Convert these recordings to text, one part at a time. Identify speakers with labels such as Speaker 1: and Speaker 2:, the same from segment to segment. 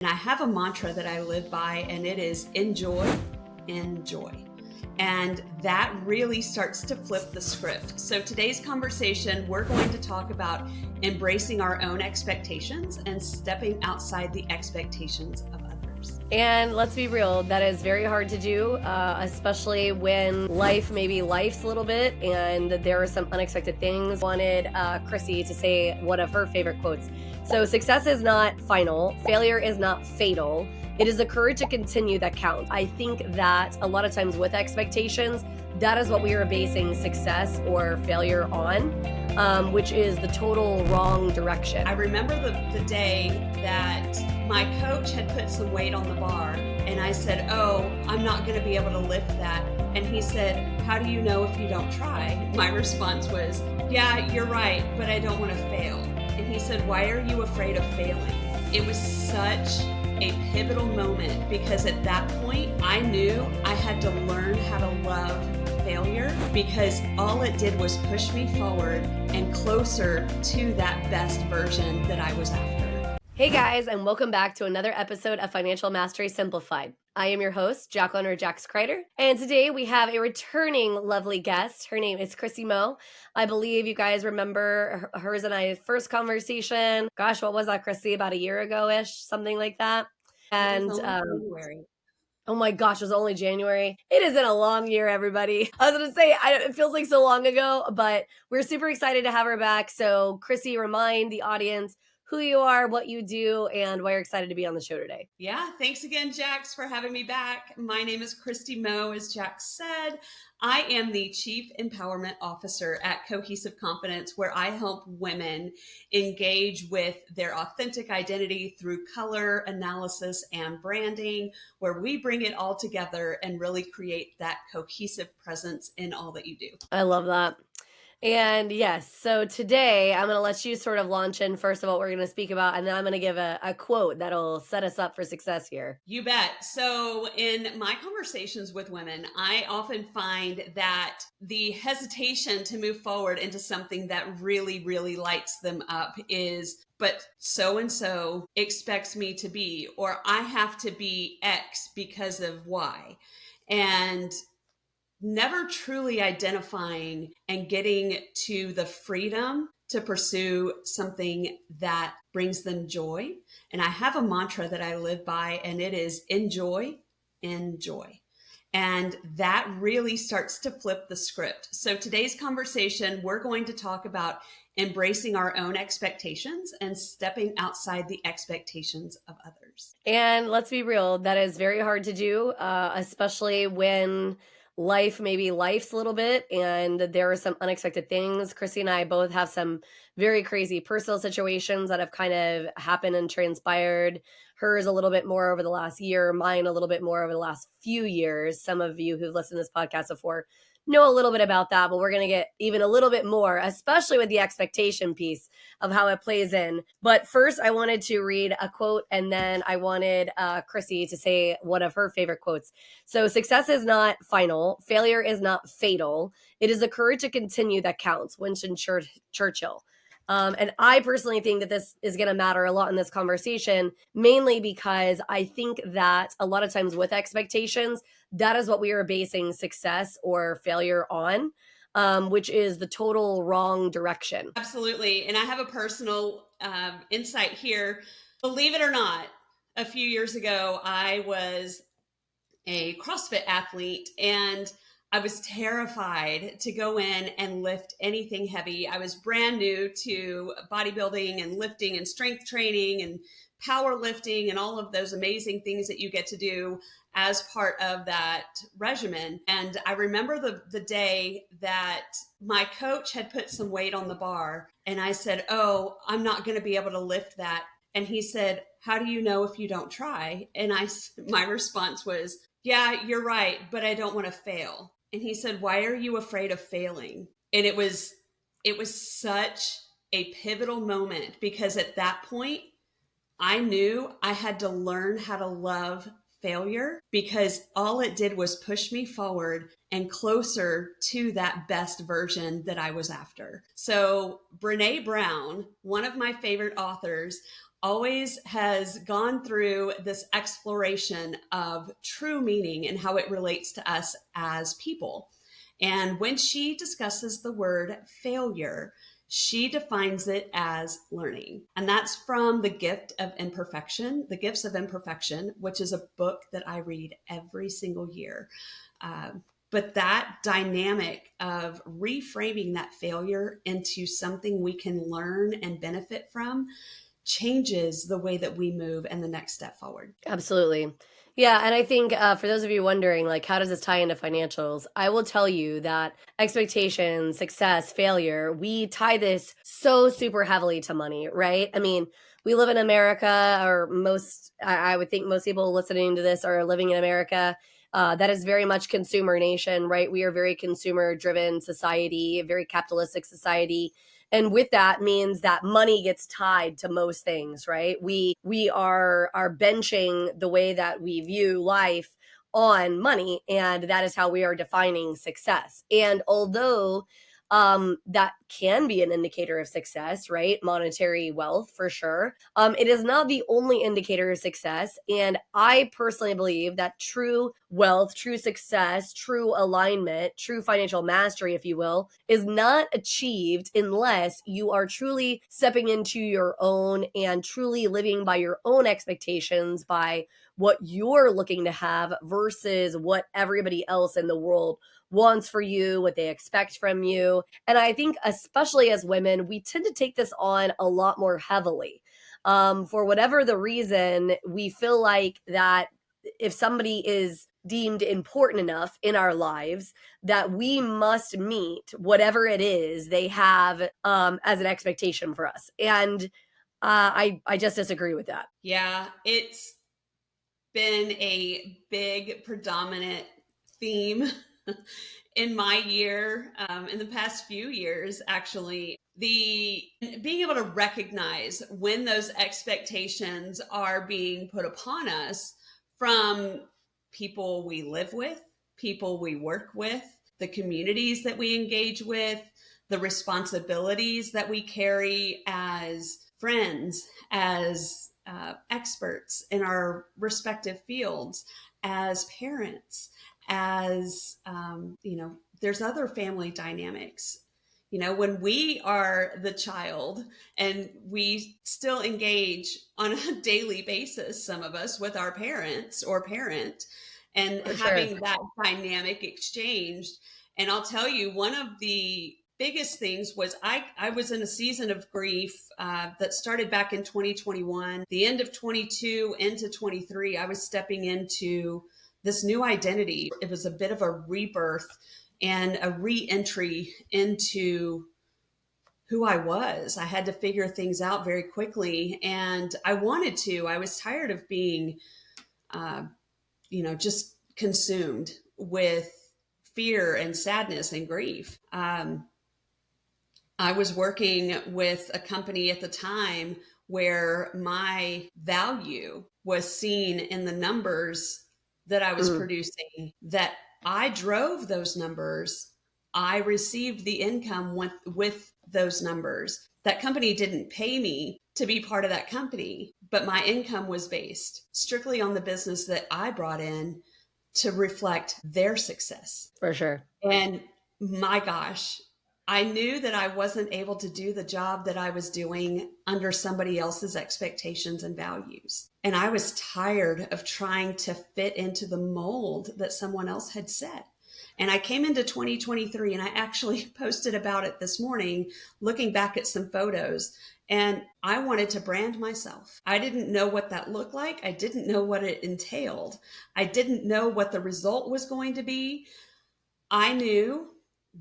Speaker 1: And I have a mantra that I live by, and it is enjoy, enjoy. And that really starts to flip the script. So today's conversation, we're going to talk about embracing our own expectations and stepping outside the expectations of others.
Speaker 2: And let's be real, that is very hard to do, especially when maybe life's a little bit and there are some unexpected things. Wanted Chrissy to say one of her favorite quotes. So success is not final, failure is not fatal. It is the courage to continue that counts. I think that a lot of times with expectations, that is what we are basing success or failure on, which is the total wrong direction.
Speaker 1: I remember the day that my coach had put some weight on the bar and I said, "Oh, I'm not going to be able to lift that." And he said, "How do you know if you don't try?" My response was, "Yeah, you're right, but I don't want to fail." And he said, "Why are you afraid of failing?" It was such a pivotal moment because at that point I knew I had to learn how to love failure because all it did was push me forward and closer to that best version that I was after.
Speaker 2: Hey guys, and welcome back to another episode of Financial Mastery Simplified. I am your host, Jax Crider, and today we have a returning lovely guest. Her name is Chrissy Moe. I believe you guys remember hers and I's first conversation. Gosh, what was that, Chrissy? About a year ago-ish, something like that. And
Speaker 1: January.
Speaker 2: Oh my gosh, it was only January. It isn't a long year, everybody. I was going to say, it feels like so long ago, but we're super excited to have her back. So Chrissy, remind the audience who you are, what you do, and why you're excited to be on the show today.
Speaker 1: Yeah, thanks again, Jax, for having me back. My name is Christy Moe, as Jax said. I am the Chief Empowerment Officer at Cohesive Confidence, where I help women engage with their authentic identity through color analysis and branding, where we bring it all together and really create that cohesive presence in all that you do.
Speaker 2: I love that. And yes, so today I'm going to let you sort of launch in first of what we're going to speak about, and then I'm going to give a quote that'll set us up for success here.
Speaker 1: You bet. So in my conversations with women, I often find that the hesitation to move forward into something that really, really lights them up is, but so-and-so expects me to be, or I have to be X because of Y. And never truly identifying and getting to the freedom to pursue something that brings them joy. And I have a mantra that I live by, and it is enjoy, enjoy. And that really starts to flip the script. So today's conversation, we're going to talk about embracing our own expectations and stepping outside the expectations of others.
Speaker 2: And let's be real, that is very hard to do, especially when life's a little bit and there are some unexpected things. Chrissy and I both have some very crazy personal situations that have kind of happened and transpired. Hers a little bit more over the last year, mine a little bit more over the last few years. Some of you who've listened to this podcast before know a little bit about that, but we're going to get even a little bit more, especially with the expectation piece of how it plays in. But first, I wanted to read a quote, and then I wanted Chrissy to say one of her favorite quotes. So success is not final, failure is not fatal. It is the courage to continue that counts. Winston Churchill. And I personally think that this is going to matter a lot in this conversation, mainly because I think that a lot of times with expectations, that is what we are basing success or failure on, which is the total wrong direction.
Speaker 1: Absolutely. And I have a personal insight here. Believe it or not, a few years ago, I was a CrossFit athlete and I was terrified to go in and lift anything heavy. I was brand new to bodybuilding and lifting and strength training and powerlifting and all of those amazing things that you get to do as part of that regimen. And I remember the day that my coach had put some weight on the bar and I said, "Oh, I'm not going to be able to lift that." And he said, "How do you know if you don't try?" And my response was, "Yeah, you're right, but I don't want to fail." And he said, "Why are you afraid of failing?" And it was such a pivotal moment because at that point, I knew I had to learn how to love failure because all it did was push me forward and closer to that best version that I was after. So Brene Brown, one of my favorite authors, always has gone through this exploration of true meaning and how it relates to us as people. And when she discusses the word failure, she defines it as learning. And that's from The Gifts of Imperfection, which is a book that I read every single year. But that dynamic of reframing that failure into something we can learn and benefit from changes the way that we move and the next step forward.
Speaker 2: Absolutely. Yeah. And I think for those of you wondering, like, how does this tie into financials? I will tell you that expectations, success, failure, we tie this so super heavily to money, right? I mean, we live in America, or I would think most people listening to this are living in America. That is very much consumer nation, right? We are very consumer driven society, a very capitalistic society. And with that means that money gets tied to most things, right? We are benching the way that we view life on money, and that is how we are defining success. And although that can be an indicator of success, right? Monetary wealth for sure. It is not the only indicator of success. And I personally believe that true wealth, true success, true alignment, true financial mastery, if you will, is not achieved unless you are truly stepping into your own and truly living by your own expectations, by what you're looking to have versus what everybody else in the world wants for you, what they expect from you. And I think, especially as women, we tend to take this on a lot more heavily. For whatever the reason, we feel like that if somebody is deemed important enough in our lives, that we must meet whatever it is they have as an expectation for us. And I just disagree with that.
Speaker 1: Yeah, it's been a big predominant theme in my year, in the past few years, actually. The being able to recognize when those expectations are being put upon us from people we live with, people we work with, the communities that we engage with, the responsibilities that we carry as friends, as experts in our respective fields, as parents, as there's other family dynamics. When we are the child and we still engage on a daily basis, some of us, with our parents or parent, and
Speaker 2: For
Speaker 1: having
Speaker 2: sure.
Speaker 1: that dynamic exchange. And I'll tell you, one of the biggest things was I was in a season of grief that started back in 2021, the end of 22 into 23. I was stepping into this new identity. It was a bit of a rebirth and a re-entry into who I was. I had to figure things out very quickly, and I wanted to. I was tired of being, just consumed with fear and sadness and grief. I was working with a company at the time where my value was seen in the numbers that I was producing, that I drove those numbers. I received the income with those numbers. That company didn't pay me to be part of that company, but my income was based strictly on the business that I brought in to reflect their success.
Speaker 2: For sure.
Speaker 1: And my gosh, I knew that I wasn't able to do the job that I was doing under somebody else's expectations and values. And I was tired of trying to fit into the mold that someone else had set. And I came into 2023, and I actually posted about it this morning, looking back at some photos. And I wanted to brand myself. I didn't know what that looked like. I didn't know what it entailed. I didn't know what the result was going to be. I knew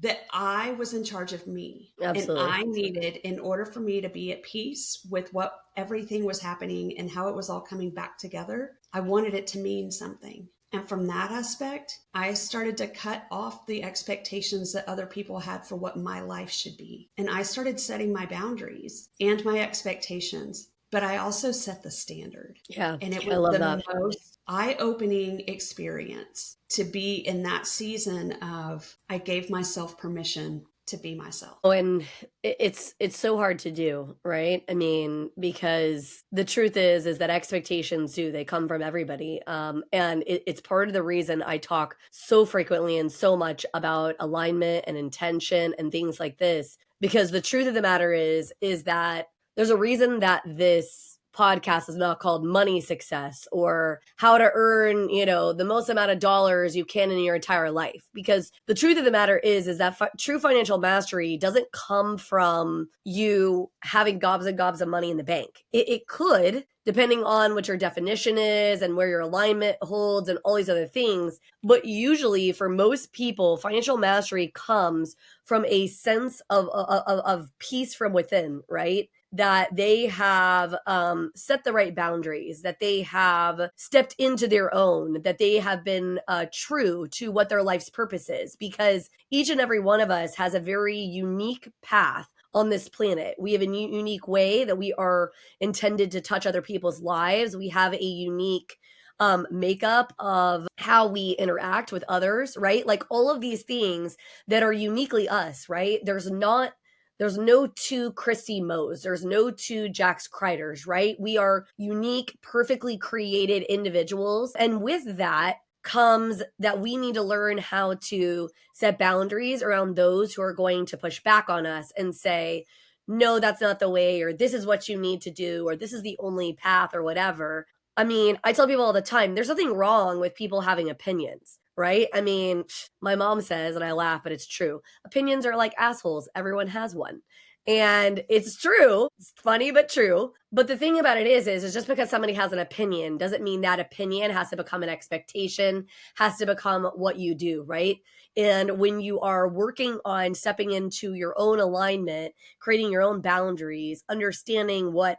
Speaker 1: that I was in charge of me.
Speaker 2: Absolutely.
Speaker 1: And I needed, in order for me to be at peace with what everything was happening and how it was all coming back together, I wanted it to mean something. And from that aspect, I started to cut off the expectations that other people had for what my life should be. And I started setting my boundaries and my expectations, but I also set the standard.
Speaker 2: Yeah.
Speaker 1: And it
Speaker 2: I
Speaker 1: was
Speaker 2: love
Speaker 1: the
Speaker 2: that.
Speaker 1: most eye-opening experience to be in that season of, I gave myself permission to be myself.
Speaker 2: Oh, and it's so hard to do, right? I mean, because the truth is that expectations they come from everybody, and it's part of the reason I talk so frequently and so much about alignment and intention and things like this. Because the truth of the matter is that there's a reason that this podcast is not called Money Success or how to earn, the most amount of dollars you can in your entire life. Because the truth of the matter is that true financial mastery doesn't come from you having gobs and gobs of money in the bank. It could, depending on what your definition is and where your alignment holds and all these other things. But usually for most people, financial mastery comes from a sense of peace from within, right? That they have set the right boundaries, that they have stepped into their own, that they have been true to what their life's purpose is. Because each and every one of us has a very unique path on this planet. We have a unique way that we are intended to touch other people's lives. We have a unique makeup of how we interact with others, right? Like all of these things that are uniquely us, right? There's no two Christy Moes. There's no two Jax Criders, right? We are unique, perfectly created individuals. And with that comes that we need to learn how to set boundaries around those who are going to push back on us and say, no, that's not the way, or this is what you need to do, or this is the only path, or whatever. I mean, I tell people all the time, there's nothing wrong with people having opinions, right? I mean, my mom says, and I laugh, but it's true. Opinions are like assholes. Everyone has one. And it's true. It's funny, but true. But the thing about it is just because somebody has an opinion doesn't mean that opinion has to become an expectation, has to become what you do, right? And when you are working on stepping into your own alignment, creating your own boundaries, understanding what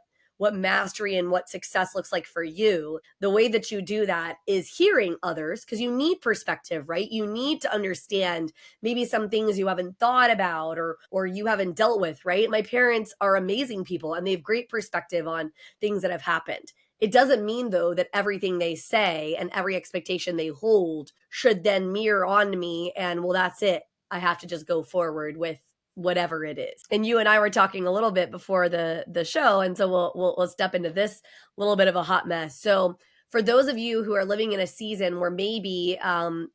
Speaker 2: mastery and what success looks like for you, the way that you do that is hearing others, because you need perspective, right? You need to understand maybe some things you haven't thought about or you haven't dealt with, right? My parents are amazing people and they have great perspective on things that have happened. It doesn't mean, though, that everything they say and every expectation they hold should then mirror onto me and, well, that's it. I have to just go forward with whatever it is. And you and I were talking a little bit before the show, and so we'll step into this little bit of a hot mess. So for those of you who are living in a season where maybe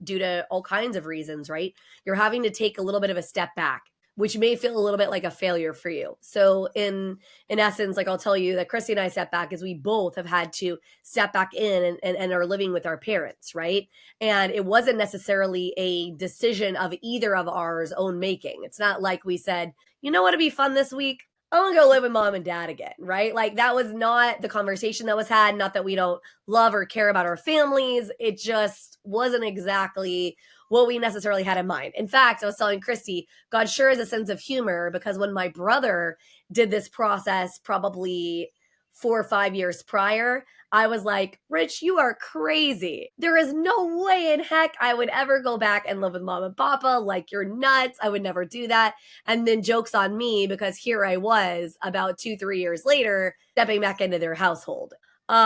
Speaker 2: due to all kinds of reasons, right, you're having to take a little bit of a step back, which may feel a little bit like a failure for you. So in essence, like I'll tell you that Christy and I step back is we both have had to step back in and are living with our parents, right? And it wasn't necessarily a decision of either of ours own making. It's not like we said, you know what'd be fun this week? I want to go live with mom and dad again, right? Like that was not the conversation that was had. Not that we don't love or care about our families. It just wasn't exactly what we necessarily had in mind. In fact, I was telling Christy, God sure has a sense of humor, because when my brother did this process probably 4 or 5 years prior, I was like, Rich, you are crazy. There is no way in heck I would ever go back and live with mom and papa. Like, you're nuts. I would never do that. And then joke's on me, because here I was about 2-3 years later, stepping back into their household.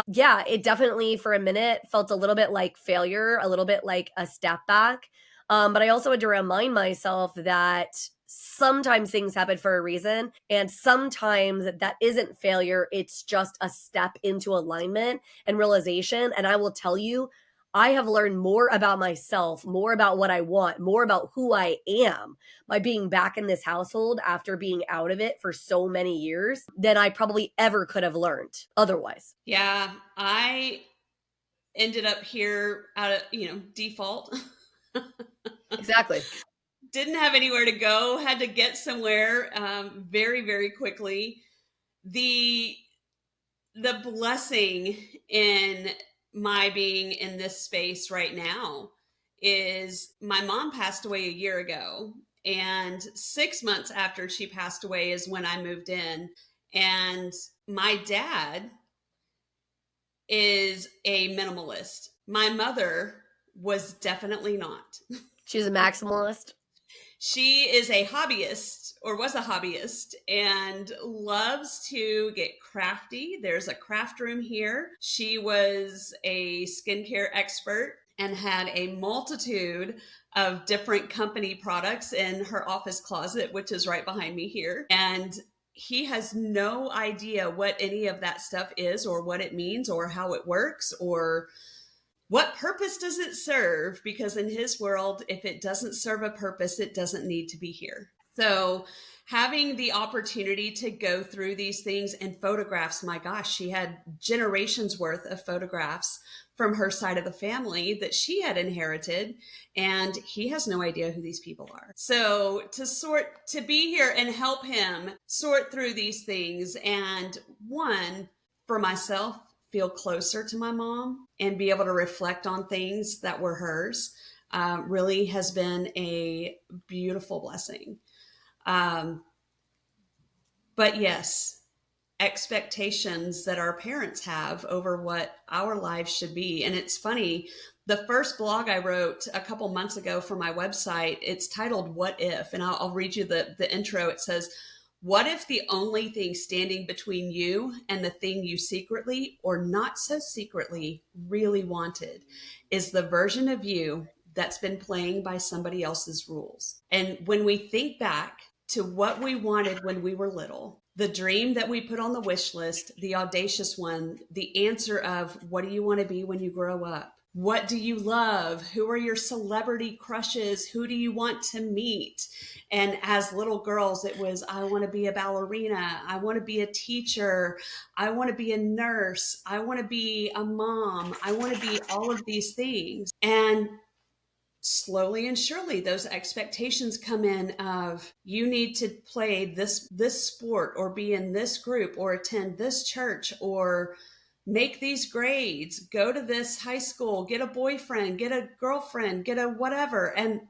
Speaker 2: Yeah, it definitely for a minute felt a little bit like failure, a little bit like a step back. But I also had to remind myself that sometimes things happen for a reason, and sometimes that isn't failure. It's just a step into alignment and realization. And I will tell you, I have learned more about myself, more about what I want, more about who I am by being back in this household after being out of it for so many years than I probably ever could have learned otherwise.
Speaker 1: Yeah, I ended up here out of, default.
Speaker 2: Exactly.
Speaker 1: Didn't have anywhere to go, had to get somewhere very, very quickly. The blessing in my being in this space right now is my mom passed away a year ago, and 6 months after she passed away is when I moved in. And my dad is a minimalist. My mother was definitely not.
Speaker 2: She's a maximalist.
Speaker 1: She is a hobbyist, or was a hobbyist, and loves to get crafty. There's a craft room here. She was a skincare expert and had a multitude of different company products in her office closet, which is right behind me here. And he has no idea what any of that stuff is or what it means or how it works or what purpose does it serve? Because in his world, if it doesn't serve a purpose, it doesn't need to be here. So having the opportunity to go through these things and photographs, my gosh, she had generations worth of photographs from her side of the family that she had inherited, and he has no idea who these people are. So to be here and help him sort through these things, and one, for myself, feel closer to my mom and be able to reflect on things that were hers, really has been a beautiful blessing. But yes, expectations that our parents have over what our lives should be. And it's funny, the first blog I wrote a couple months ago for my website, it's titled What If? And I'll read you the intro. It says, what if the only thing standing between you and the thing you secretly or not so secretly really wanted is the version of you that's been playing by somebody else's rules? And when we think back to what we wanted when we were little, the dream that we put on the wish list, the audacious one, the answer of what do you want to be when you grow up? What do you love? Who are your celebrity crushes? Who do you want to meet? And as little girls, it was, I want to be a ballerina. I want to be a teacher. I want to be a nurse. I want to be a mom. I want to be all of these things. And slowly and surely, those expectations come in of you need to play this sport or be in this group or attend this church or make these grades, go to this high school, get a boyfriend, get a girlfriend, get a whatever. And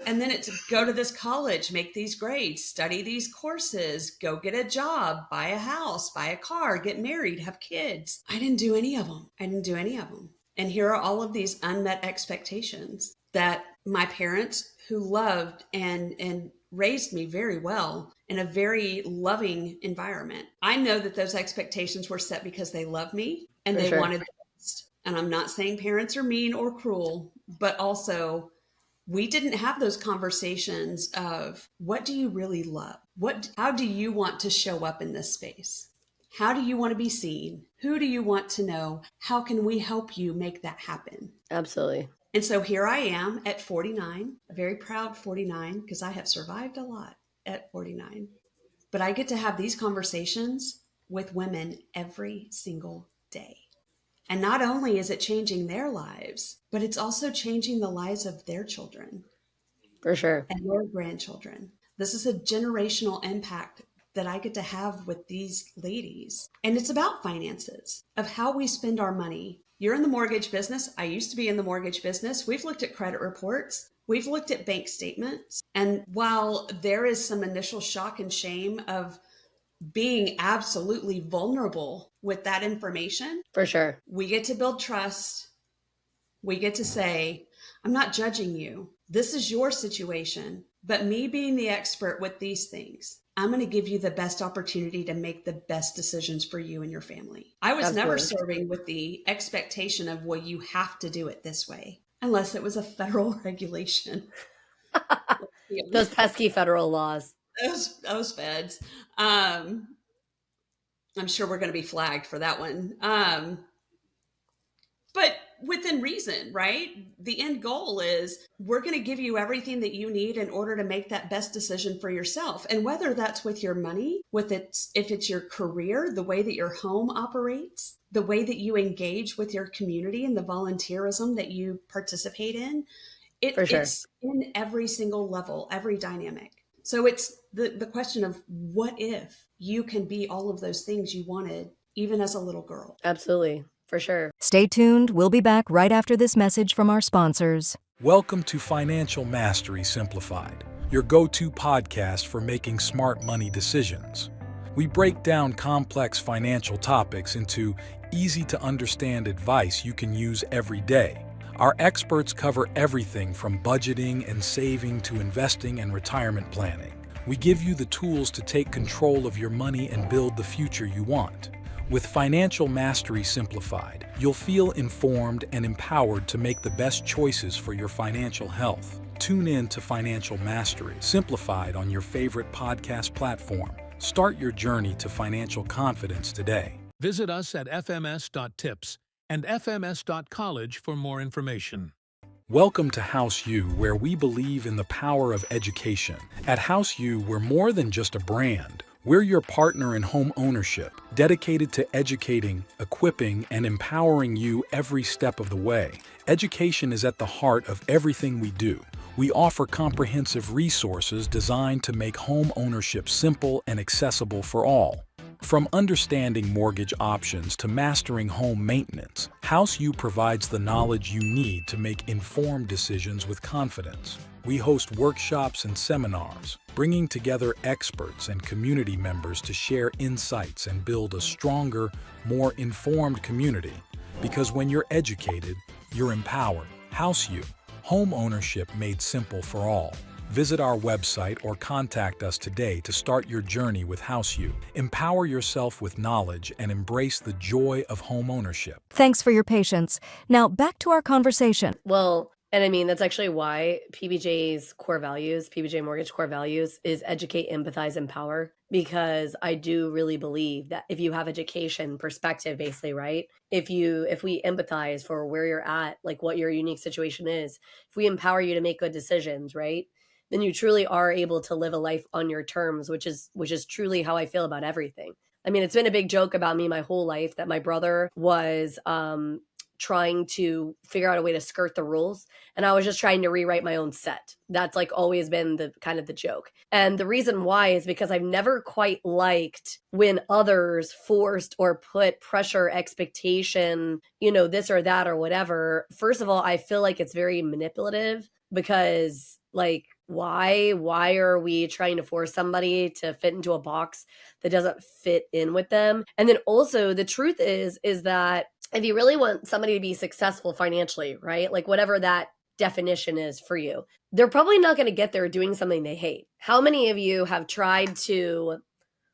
Speaker 1: then it's go to this college, make these grades, study these courses, go get a job, buy a house, buy a car, get married, have kids. I didn't do any of them. And here are all of these unmet expectations that my parents, who loved and raised me very well in a very loving environment. I know that those expectations were set because they loved me and they wanted the best. And I'm not saying parents are mean or cruel, but also we didn't have those conversations of what do you really love? How do you want to show up in this space? How do you want to be seen? Who do you want to know? How can we help you make that happen?
Speaker 2: Absolutely.
Speaker 1: And so here I am at 49, a very proud 49, because I have survived a lot at 49. But I get to have these conversations with women every single day. And not only is it changing their lives, but it's also changing the lives of their children.
Speaker 2: For sure.
Speaker 1: And their grandchildren. This is a generational impact that I get to have with these ladies. And it's about finances, of how we spend our money. You're in the mortgage business. I used to be in the mortgage business. We've looked at credit reports. We've looked at bank statements. And while there is some initial shock and shame of being absolutely vulnerable with that information,
Speaker 2: for sure,
Speaker 1: we get to build trust. We get to say, I'm not judging you. This is your situation. But me being the expert with these things, I'm going to give you the best opportunity to make the best decisions for you and your family. I was never serving with the expectation of, well, you have to do it this way, unless it was a federal regulation.
Speaker 2: Those pesky federal laws.
Speaker 1: Those feds. I'm sure we're going to be flagged for that one. But within reason, right? The end goal is we're going to give you everything that you need in order to make that best decision for yourself. And whether that's with your money, if it's your career, the way that your home operates, the way that you engage with your community and the volunteerism that you participate in, it's in every single level, every dynamic. So it's the question of what if you can be all of those things you wanted, even as a little girl.
Speaker 2: Absolutely. For sure.
Speaker 3: Stay tuned. We'll be back right after this message from our sponsors.
Speaker 4: Welcome to Financial Mastery Simplified, your go-to podcast for making smart money decisions. We break down complex financial topics into easy-to-understand advice you can use every day. Our experts cover everything from budgeting and saving to investing and retirement planning. We give you the tools to take control of your money and build the future you want. With Financial Mastery Simplified, you'll feel informed and empowered to make the best choices for your financial health. Tune in to Financial Mastery Simplified on your favorite podcast platform. Start your journey to financial confidence today.
Speaker 5: Visit us at fms.tips and fms.college for more information.
Speaker 4: Welcome to House U, where we believe in the power of education. At House U, we're more than just a brand. We're your partner in home ownership, dedicated to educating, equipping, and empowering you every step of the way. Education is at the heart of everything we do. We offer comprehensive resources designed to make home ownership simple and accessible for all. From understanding mortgage options to mastering home maintenance, House U provides the knowledge you need to make informed decisions with confidence. We host workshops and seminars, bringing together experts and community members to share insights and build a stronger, more informed community. Because when you're educated, you're empowered. House U, home ownership made simple for all. Visit our website or contact us today to start your journey with House U. Empower yourself with knowledge and embrace the joy of home ownership.
Speaker 3: Thanks for your patience. Now back to our conversation.
Speaker 2: Well, and I mean, that's actually why PBJ's core values, PBJ Mortgage core values is educate, empathize, empower. Because I do really believe that if you have education perspective, basically, right? If we empathize for where you're at, like what your unique situation is, if we empower you to make good decisions, right? Then you truly are able to live a life on your terms, which is truly how I feel about everything. I mean, it's been a big joke about me my whole life that my brother was trying to figure out a way to skirt the rules, and I was just trying to rewrite my own set. That's like always been the kind of the joke. And the reason why is because I've never quite liked when others forced or put pressure, expectation, this or that or whatever. First of all, I feel like it's very manipulative because like, why are we trying to force somebody to fit into a box that doesn't fit in with them? And then also the truth is that if you really want somebody to be successful financially, right? Like whatever that definition is for you, they're probably not going to get there doing something they hate. How many of you have tried to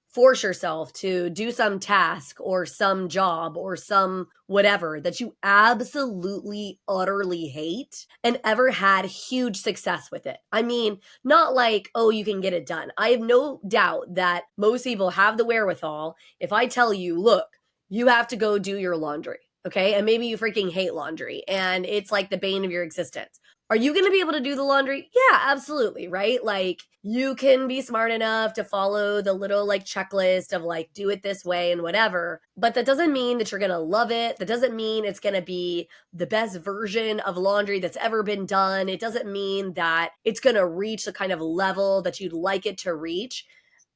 Speaker 2: force yourself to do some task or some job or some whatever that you absolutely, utterly hate and ever had huge success with it? I mean, not like, oh, you can get it done. I have no doubt that most people have the wherewithal. If I tell you, look, you have to go do your laundry, okay? And maybe you freaking hate laundry and it's like the bane of your existence. Are you going to be able to do the laundry? Yeah, absolutely, right? Like you can be smart enough to follow the little like checklist of like do it this way and whatever, but that doesn't mean that you're going to love it. That doesn't mean it's going to be the best version of laundry that's ever been done. It doesn't mean that it's going to reach the kind of level that you'd like it to reach.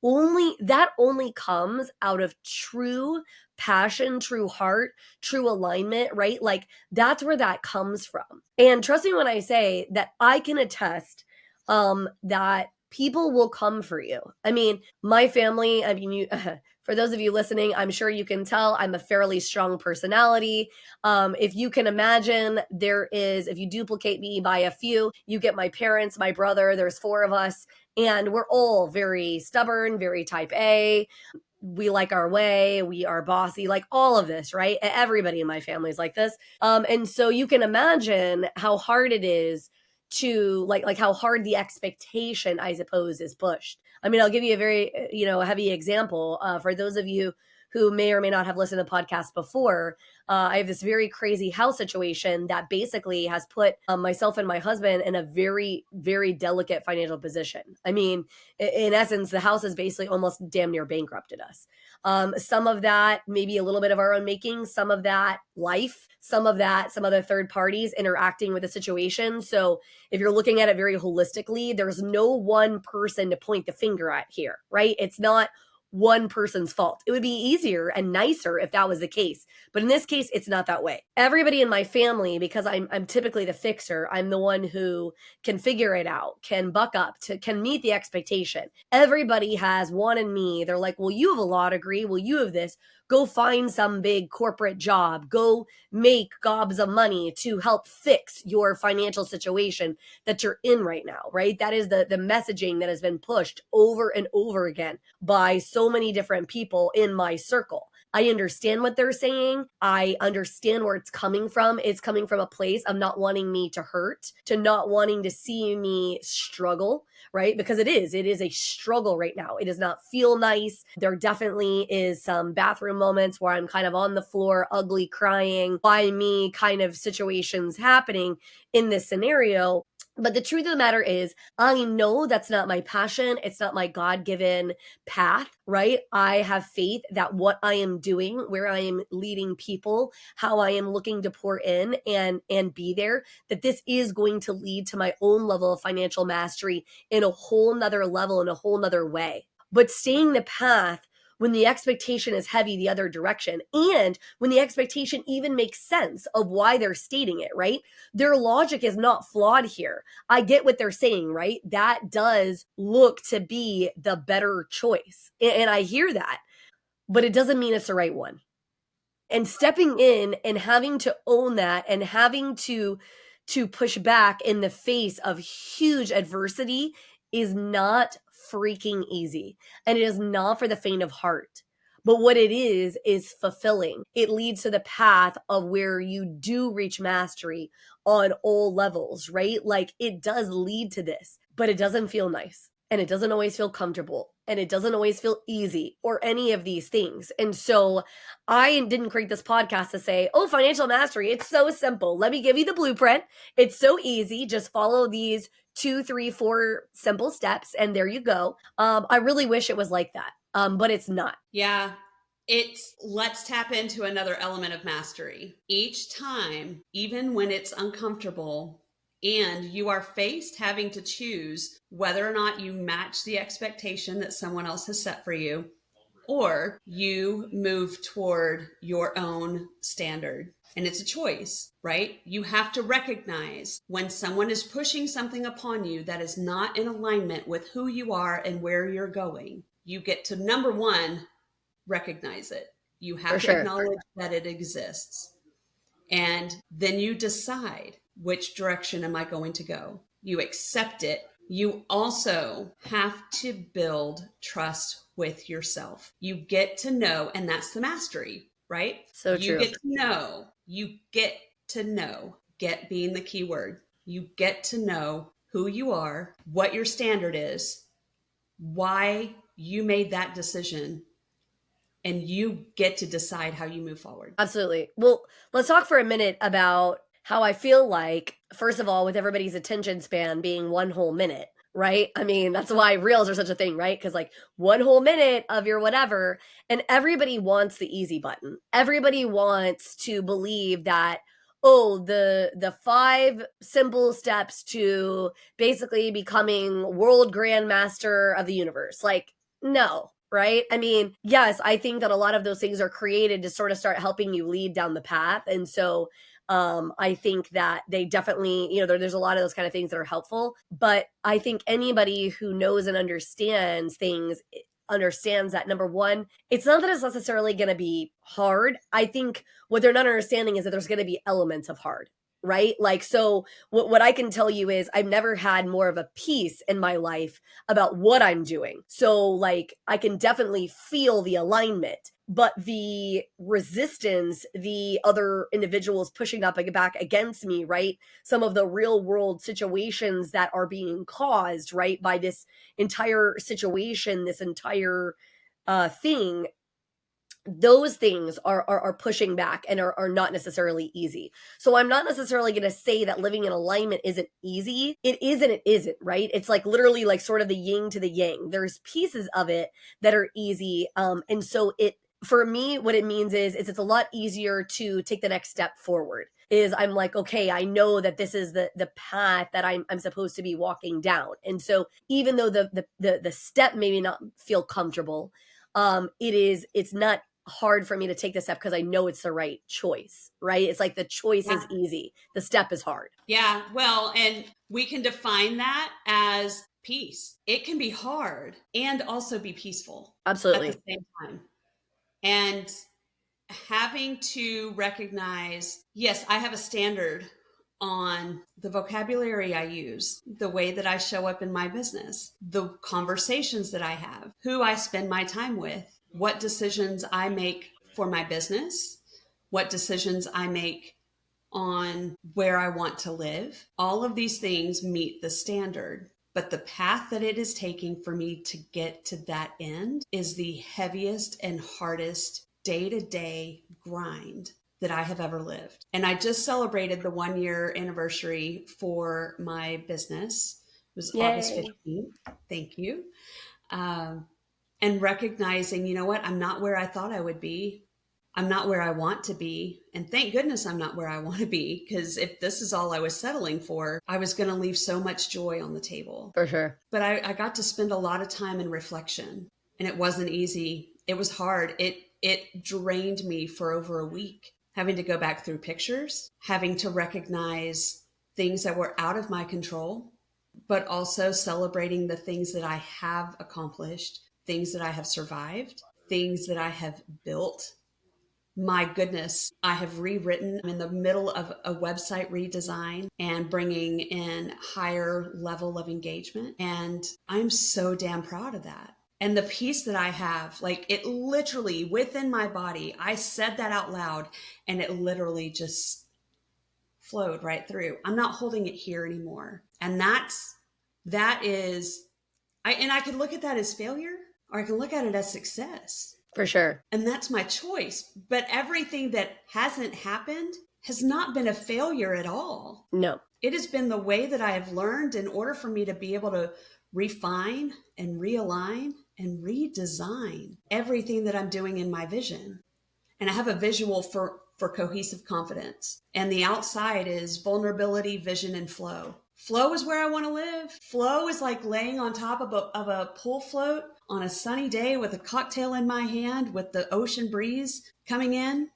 Speaker 2: Only comes out of true passion, true heart, true alignment, right? Like that's where that comes from. And trust me when I say that I can attest that people will come for you. I mean, my family, for those of you listening, I'm sure you can tell I'm a fairly strong personality. If you can imagine, if you duplicate me by a few, you get my parents, my brother, there's 4 of us, and we're all very stubborn, very type A. We like our way, we are bossy, like all of this, right? Everybody in my family is like this. And so you can imagine how hard it is to like how hard the expectation, I suppose, is pushed. I mean, I'll give you a very, heavy example. For those of you who may or may not have listened to podcasts before, I have this very crazy house situation that basically has put myself and my husband in a very, very delicate financial position. I mean, in essence, the house has basically almost damn near bankrupted us. Some of that, maybe a little bit of our own making, some of that life, some of that, some other third parties interacting with the situation. So if you're looking at it very holistically, there's no one person to point the finger at here, right? It's not one person's fault. It would be easier and nicer if that was the case. But in this case, it's not that way. Everybody in my family, because I'm typically the fixer, I'm the one who can figure it out, can buck up, can meet the expectation. Everybody has wanted me. They're like, well, you have a law degree. Well, you have this. Go find some big corporate job. Go make gobs of money to help fix your financial situation that you're in right now, right? That is the messaging that has been pushed over and over again by so many different people in my circle. I understand what they're saying. I understand where it's coming from. It's coming from a place of not wanting me to hurt, to not wanting to see me struggle, right? Because it is a struggle right now. It does not feel nice. There definitely is some bathroom moments where I'm kind of on the floor, ugly, crying, why me kind of situations happening in this scenario. But the truth of the matter is, I know that's not my passion. It's not my God-given path, right? I have faith that what I am doing, where I am leading people, how I am looking to pour in and be there, that this is going to lead to my own level of financial mastery in a whole nother level, in a whole nother way. But staying the path when the expectation is heavy the other direction, and when the expectation even makes sense of why they're stating it, right? Their logic is not flawed here. I get what they're saying, right? That does look to be the better choice. And I hear that, but it doesn't mean it's the right one. And stepping in and having to own that and having to push back in the face of huge adversity is not freaking easy. And it is not for the faint of heart. But what it is fulfilling. It leads to the path of where you do reach mastery on all levels, right? Like it does lead to this, but it doesn't feel nice. And it doesn't always feel comfortable. And it doesn't always feel easy or any of these things. And so I didn't create this podcast to say, oh, financial mastery, it's so simple. Let me give you the blueprint. It's so easy. Just follow these 2, 3, 4 simple steps. And there you go. I really wish it was like that. But it's not.
Speaker 1: Yeah. Let's tap into another element of mastery. Each time, even when it's uncomfortable, and you are faced having to choose whether or not you match the expectation that someone else has set for you, or you move toward your own standard. And it's a choice, right? You have to recognize when someone is pushing something upon you that is not in alignment with who you are and where you're going. You get to, number one, recognize it. You have to acknowledge that it exists. And then you decide, which direction am I going to go? You accept it. You also have to build trust with yourself. You get to know, and that's the mastery, right?
Speaker 2: So true.
Speaker 1: You get to know, get being the key word. You get to know who you are, what your standard is, why you made that decision, and you get to decide how you move forward.
Speaker 2: Absolutely. Well, let's talk for a minute about how I feel like, first of all, with everybody's attention span being 1 whole minute, right? I mean, that's why reels are such a thing, right? Because like 1 whole minute of your whatever, and everybody wants the easy button. Everybody wants to believe that, oh, the 5 simple steps to basically becoming world grandmaster of the universe. Like, no. Right? I mean, yes, I think that a lot of those things are created to sort of start helping you lead down the path. And so I think that they definitely, there's a lot of those kind of things that are helpful. But I think anybody who knows and understands things understands that, number one, it's not that it's necessarily going to be hard. I think what they're not understanding is that there's going to be elements of hard. Right? Like, so what I can tell you is I've never had more of a peace in my life about what I'm doing. So like, I can definitely feel the alignment, but the resistance, the other individuals pushing up back against me, right? Some of the real world situations that are being caused, right, by this entire situation, this entire thing, those things are pushing back and are not necessarily easy. So I'm not necessarily going to say that living in alignment isn't easy. It is and it isn't, right? It's like literally like sort of the yin to the yang. There's pieces of it that are easy. And so for me, what it means is it's a lot easier to take the next step forward. Is I'm like, okay, I know that this is the path that I'm supposed to be walking down. And so even though the step maybe not feel comfortable, it's not hard for me to take this step because I know it's the right choice, right? It's like the choice is easy. The step is hard.
Speaker 1: Yeah. Well, and we can define that as peace. It can be hard and also be peaceful.
Speaker 2: Absolutely.
Speaker 1: At the same time. And having to recognize, yes, I have a standard on the vocabulary I use, the way that I show up in my business, the conversations that I have, who I spend my time with, what decisions I make for my business, what decisions I make on where I want to live. All of these things meet the standard. But the path that it is taking for me to get to that end is the heaviest and hardest day-to-day grind that I have ever lived. And I just celebrated the 1-year anniversary for my business. It was
Speaker 2: Yay.
Speaker 1: August 15th. Thank you. And recognizing, you know what, I'm not where I thought I would be. I'm not where I want to be. And thank goodness I'm not where I want to be, because if this is all I was settling for, I was going to leave so much joy on the table.
Speaker 2: For sure.
Speaker 1: But I got to spend a lot of time in reflection, and it wasn't easy. It was hard. It drained me for over a week, having to go back through pictures, having to recognize things that were out of my control, but also celebrating the things that I have accomplished, things that I have survived, things that I have built. My goodness, I have rewritten. I'm in the middle of a website redesign and bringing in higher level of engagement. And I'm so damn proud of that. And the peace that I have, like it literally within my body, I said that out loud and it literally just flowed right through. I'm not holding it here anymore. And that is, I could look at that as failure or I can look at it as success.
Speaker 2: For sure.
Speaker 1: And that's my choice. But everything that hasn't happened has not been a failure at all.
Speaker 2: No.
Speaker 1: It has been the way that I have learned in order for me to be able to refine and realign and redesign everything that I'm doing in my vision. And I have a visual for cohesive confidence. And the outside is vulnerability, vision, and flow. Flow is where I want to live. Flow is like laying on top of a pool float on a sunny day with a cocktail in my hand with the ocean breeze coming in.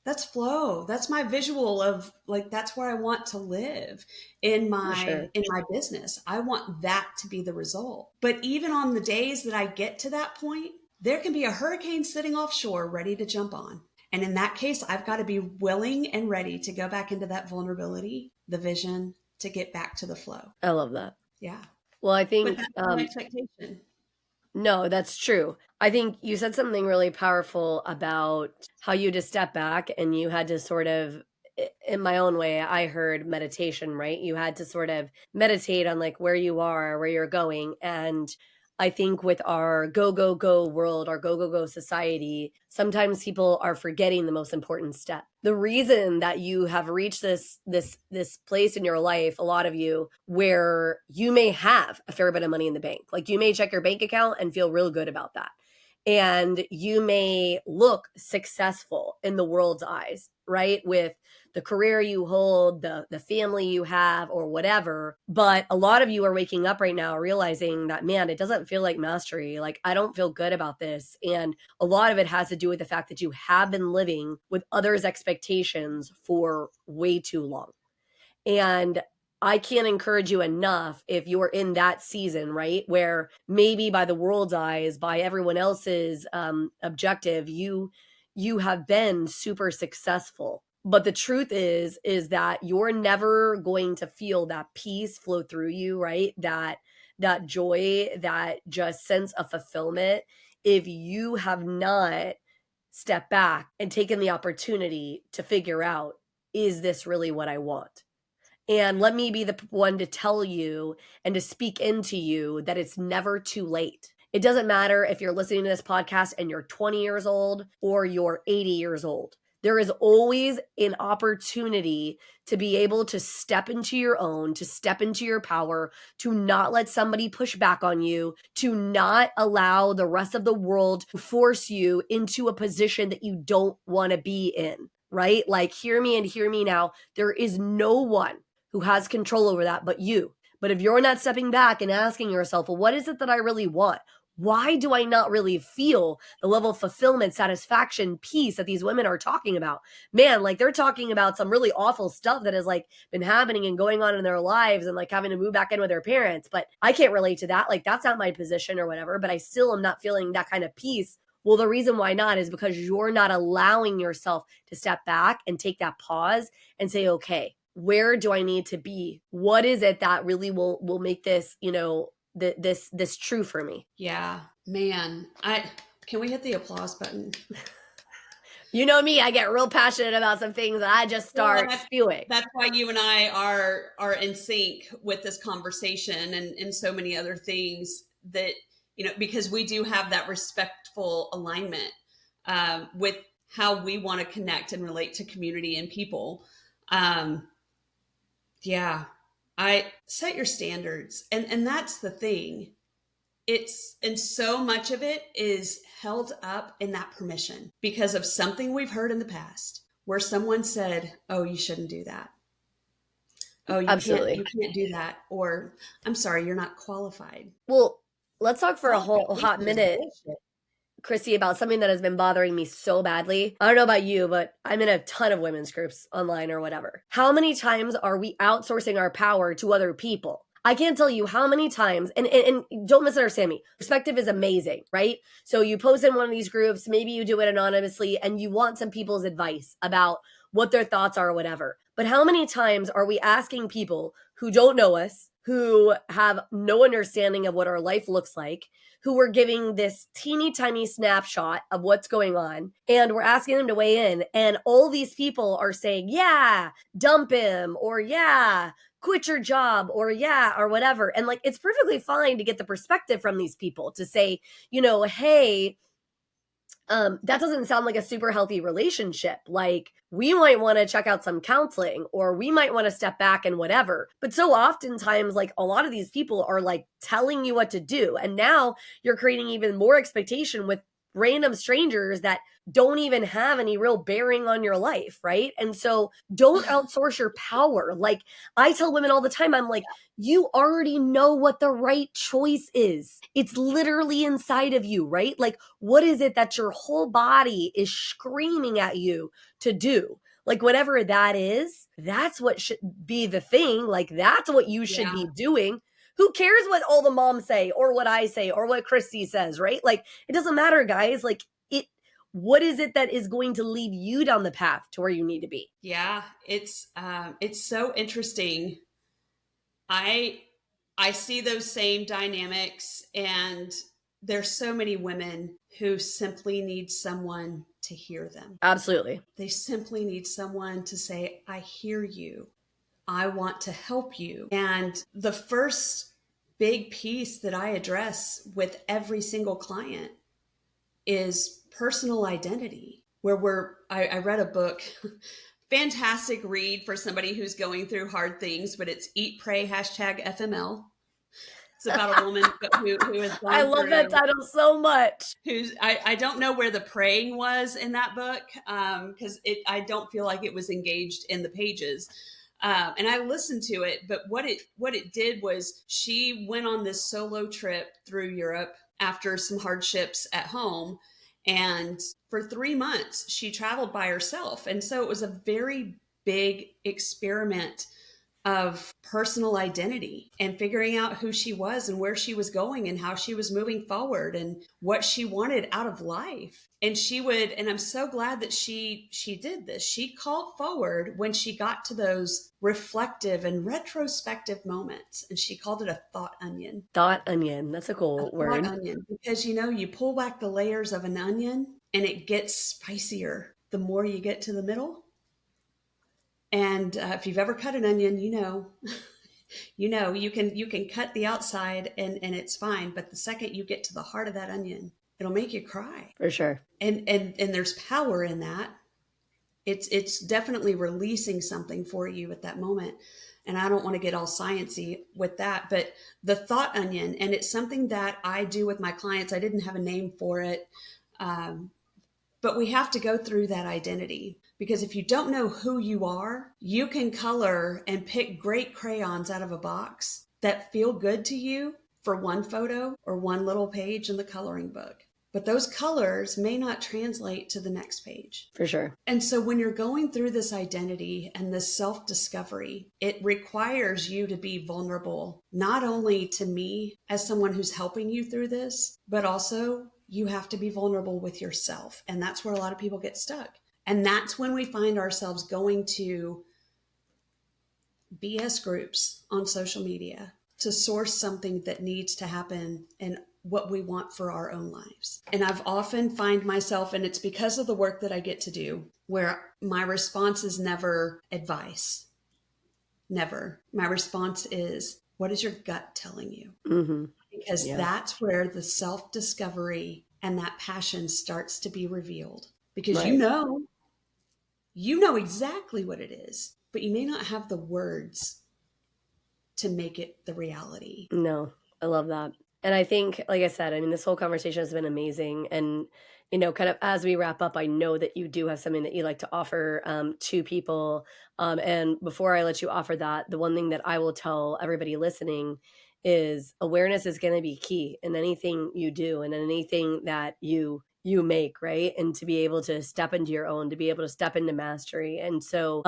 Speaker 1: That's flow. That's my visual of like, that's where I want to live in my business. I want that to be the result. But even on the days that I get to that point, there can be a hurricane sitting offshore ready to jump on. And in that case, I've got to be willing and ready to go back into that vulnerability, the vision, to get back to the flow.
Speaker 2: I love that.
Speaker 1: Yeah.
Speaker 2: Well, I think
Speaker 1: But that's my expectation.
Speaker 2: No, that's true. I think you said something really powerful about how you just step back and you had to sort of, in my own way, I heard meditation, right? You had to sort of meditate on like where you are, where you're going. And I think with our go, go, go world, our go, go, go society, sometimes people are forgetting the most important step. The reason that you have reached this place in your life, a lot of you, where you may have a fair bit of money in the bank. Like you may check your bank account and feel real good about that. And you may look successful in the world's eyes, right? With the career you hold, the family you have, or whatever. But a lot of you are waking up right now realizing that, man, it doesn't feel like mastery. Like, I don't feel good about this. And a lot of it has to do with the fact that you have been living with others' expectations for way too long. And I can't encourage you enough if you're in that season, right? Where maybe by the world's eyes, by everyone else's objective, you have been super successful. But the truth is that you're never going to feel that peace flow through you, right? That joy, that just sense of fulfillment, if you have not stepped back and taken the opportunity to figure out, is this really what I want? And let me be the one to tell you and to speak into you that it's never too late. It doesn't matter if you're listening to this podcast and you're 20 years old or you're 80 years old. There is always an opportunity to be able to step into your own, to step into your power, to not let somebody push back on you, to not allow the rest of the world to force you into a position that you don't want to be in, right? Like, hear me and hear me now. There is no one who has control over that but you. But if you're not stepping back and asking yourself, well, what is it that I really want? Why do I not really feel the level of fulfillment, satisfaction, peace that these women are talking about? Man, like they're talking about some really awful stuff that has like been happening and going on in their lives and like having to move back in with their parents. But I can't relate to that. Like that's not my position or whatever, but I still am not feeling that kind of peace. Well, the reason why not is because you're not allowing yourself to step back and take that pause and say, okay, where do I need to be? What is it that really will make this, this true for me?
Speaker 1: Yeah, man. Can we hit the applause button?
Speaker 2: You know me, I get real passionate about some things and I just start spewing.
Speaker 1: That's why you and I are in sync with this conversation and so many other things that, because we do have that respectful alignment with how we want to connect and relate to community and people. I set your standards. And that's the thing. And so much of it is held up in that permission because of something we've heard in the past where someone said, oh, you shouldn't do that. Oh, you can't do that. Or I'm sorry, you're not qualified.
Speaker 2: Well, let's talk for a whole hot minute, Chrissy, about something that has been bothering me so badly. I don't know about you, but I'm in a ton of women's groups online or whatever. How many times are we outsourcing our power to other people? I can't tell you how many times, and don't misunderstand me, perspective is amazing, right? So you post in one of these groups, maybe you do it anonymously, and you want some people's advice about what their thoughts are or whatever. But how many times are we asking people who don't know us, who have no understanding of what our life looks like, who we're giving this teeny tiny snapshot of what's going on, and we're asking them to weigh in, and all these people are saying, yeah, dump him, or yeah, quit your job, or yeah, or whatever. And like, it's perfectly fine to get the perspective from these people to say, hey, that doesn't sound like a super healthy relationship. Like, we might want to check out some counseling, or we might want to step back and whatever. But so oftentimes, like, a lot of these people are like telling you what to do. And now you're creating even more expectation with random strangers that don't even have any real bearing on your life, right? And so don't outsource your power. Like, I tell women all the time, I'm like, you already know what the right choice is. It's literally inside of you, right? Like, what is it that your whole body is screaming at you to do? Like, whatever that is, that's what should be the thing. Like, that's what you should be doing. Who cares what all the moms say or what I say or what Christy says, right? Like, it doesn't matter, guys. Like, what is it that is going to lead you down the path to where you need to be?
Speaker 1: Yeah, it's so interesting. I see those same dynamics, and there's so many women who simply need someone to hear them.
Speaker 2: Absolutely.
Speaker 1: They simply need someone to say, I hear you. I want to help you. And the first big piece that I address with every single client is personal identity, where I read a book, fantastic read for somebody who's going through hard things, but it's Eat, Pray, #FML. It's about a woman who has gone
Speaker 2: I love that title so much.
Speaker 1: I don't know where the praying was in that book, because I don't feel like it was engaged in the pages. And I listened to it, but what it did was she went on this solo trip through Europe after some hardships at home. And for 3 months, she traveled by herself. And so it was a very big experiment of personal identity and figuring out who she was and where she was going and how she was moving forward and what she wanted out of life. And and I'm so glad that she did this. She called forward when she got to those reflective and retrospective moments, and she called it a thought onion.
Speaker 2: Thought onion. That's a cool word.
Speaker 1: Thought onion, because you pull back the layers of an onion and it gets spicier the more you get to the middle. And if you've ever cut an onion, you can cut the outside and it's fine. But the second you get to the heart of that onion, it'll make you cry.
Speaker 2: For sure.
Speaker 1: And there's power in that. It's definitely releasing something for you at that moment. And I don't want to get all sciencey with that, but the thought onion, and it's something that I do with my clients. I didn't have a name for it. But we have to go through that identity, because if you don't know who you are, you can color and pick great crayons out of a box that feel good to you for one photo or one little page in the coloring book. But those colors may not translate to the next page.
Speaker 2: For sure.
Speaker 1: And so when you're going through this identity and this self-discovery, it requires you to be vulnerable, not only to me as someone who's helping you through this, but also you have to be vulnerable with yourself. And that's where a lot of people get stuck. And that's when we find ourselves going to BS groups on social media to source something that needs to happen in what we want for our own lives. And I've often find myself, and it's because of the work that I get to do, where my response is never advice. Never. My response is, what is your gut telling you?
Speaker 2: Mm-hmm.
Speaker 1: Because that's where the self-discovery and that passion starts to be revealed. Because
Speaker 2: Right.
Speaker 1: you know exactly what it is, but you may not have the words to make it the reality.
Speaker 2: No, I love that. And I think, like I said, I mean, this whole conversation has been amazing. And, you know, kind of as we wrap up, I know that you do have something that you like to offer to people. And before I let you offer that, the one thing that I will tell everybody listening is awareness is going to be key in anything you do and in anything that you make, right? And to be able to step into your own, to be able to step into mastery. And so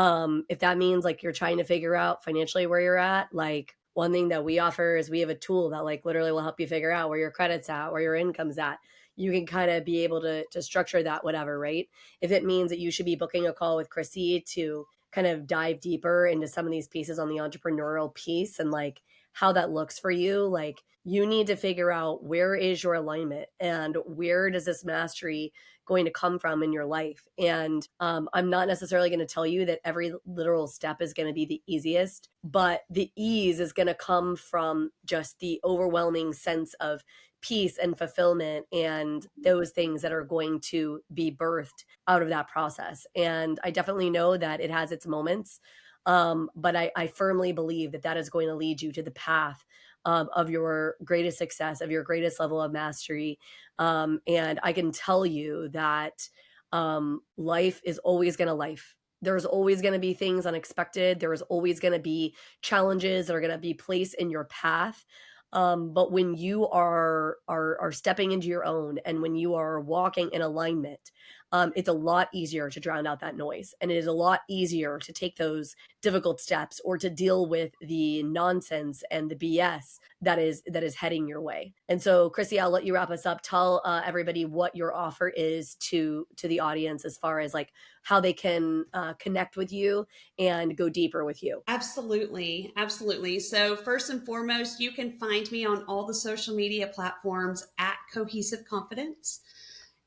Speaker 2: if that means like you're trying to figure out financially where you're at, like one thing that we offer is we have a tool that like literally will help you figure out where your credit's at, where your income's at. You can kind of be able to structure that, whatever, right? If it means that you should be booking a call with Chrissy to kind of dive deeper into some of these pieces on the entrepreneurial piece and like how that looks for you, like you need to figure out where is your alignment and where does this mastery going to come from in your life. And I'm not necessarily going to tell you that every literal step is going to be the easiest, but the ease is going to come from just the overwhelming sense of peace and fulfillment and those things that are going to be birthed out of that process. And I definitely know that it has its moments. But I firmly believe that that is going to lead you to the path of your greatest success, of your greatest level of mastery. And I can tell you that life is always going to life. There's always going to be things unexpected. There is always going to be challenges that are going to be placed in your path. But when you are stepping into your own and when you are walking in alignment, it's a lot easier to drown out that noise. And it is a lot easier to take those difficult steps or to deal with the nonsense and the BS that is heading your way. And so, Chrissy, I'll let you wrap us up. Tell everybody what your offer is to the audience as far as like how they can connect with you and go deeper with you.
Speaker 1: Absolutely. Absolutely. So first and foremost, you can find me on all the social media platforms at Cohesive Confidence.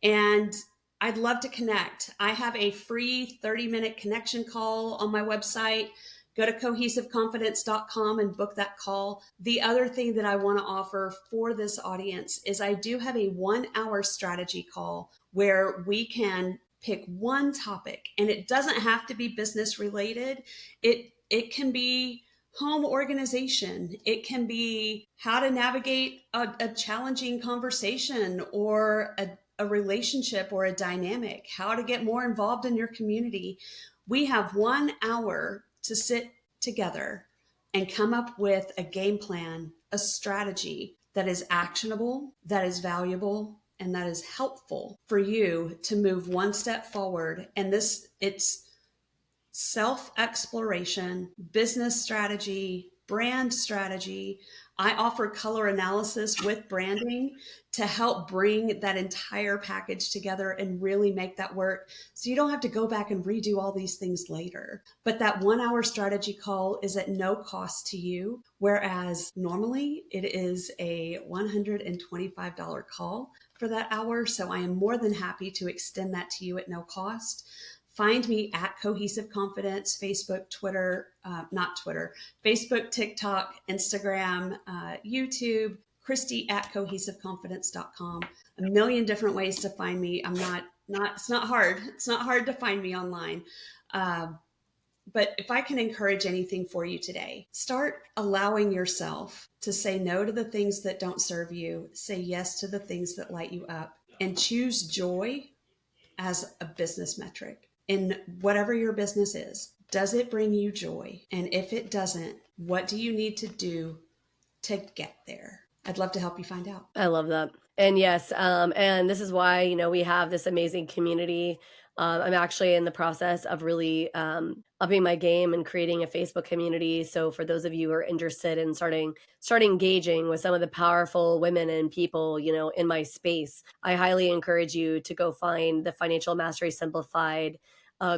Speaker 1: And I'd love to connect. I have a free 30-minute connection call on my website. Go to cohesiveconfidence.com and book that call. The other thing that I want to offer for this audience is I do have a 1-hour strategy call where we can pick one topic, and it doesn't have to be business related. It can be home organization. It can be how to navigate a challenging conversation or a relationship or a dynamic, how to get more involved in your community. We have 1 hour to sit together and come up with a game plan, a strategy that is actionable, that is valuable, and that is helpful for you to move one step forward. And it's self-exploration, business strategy, brand strategy. I offer color analysis with branding to help bring that entire package together and really make that work. So you don't have to go back and redo all these things later. But that 1-hour strategy call is at no cost to you, whereas normally it is a $125 call for that hour. So I am more than happy to extend that to you at no cost. Find me at Cohesive Confidence, Facebook, Facebook, TikTok, Instagram, YouTube, Christy at cohesiveconfidence.com. A million different ways to find me. It's not hard. It's not hard to find me online. But if I can encourage anything for you today, start allowing yourself to say no to the things that don't serve you, say yes to the things that light you up, and choose joy as a business metric. In whatever your business is, does it bring you joy? And if it doesn't, what do you need to do to get there? I'd love to help you find out.
Speaker 2: I love that. And yes, and this is why, you know, we have this amazing community. I'm actually in the process of really upping my game and creating a Facebook community. So for those of you who are interested in starting engaging with some of the powerful women and people, you know, in my space, I highly encourage you to go find the Financial Mastery Simplified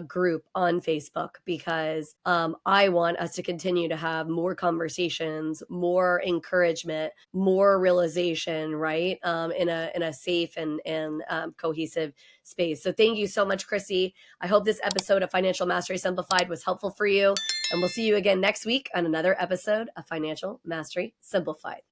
Speaker 2: group on Facebook, because I want us to continue to have more conversations, more encouragement, more realization, right? In a safe and cohesive space. So thank you so much, Chrissy. I hope this episode of Financial Mastery Simplified was helpful for you. And we'll see you again next week on another episode of Financial Mastery Simplified.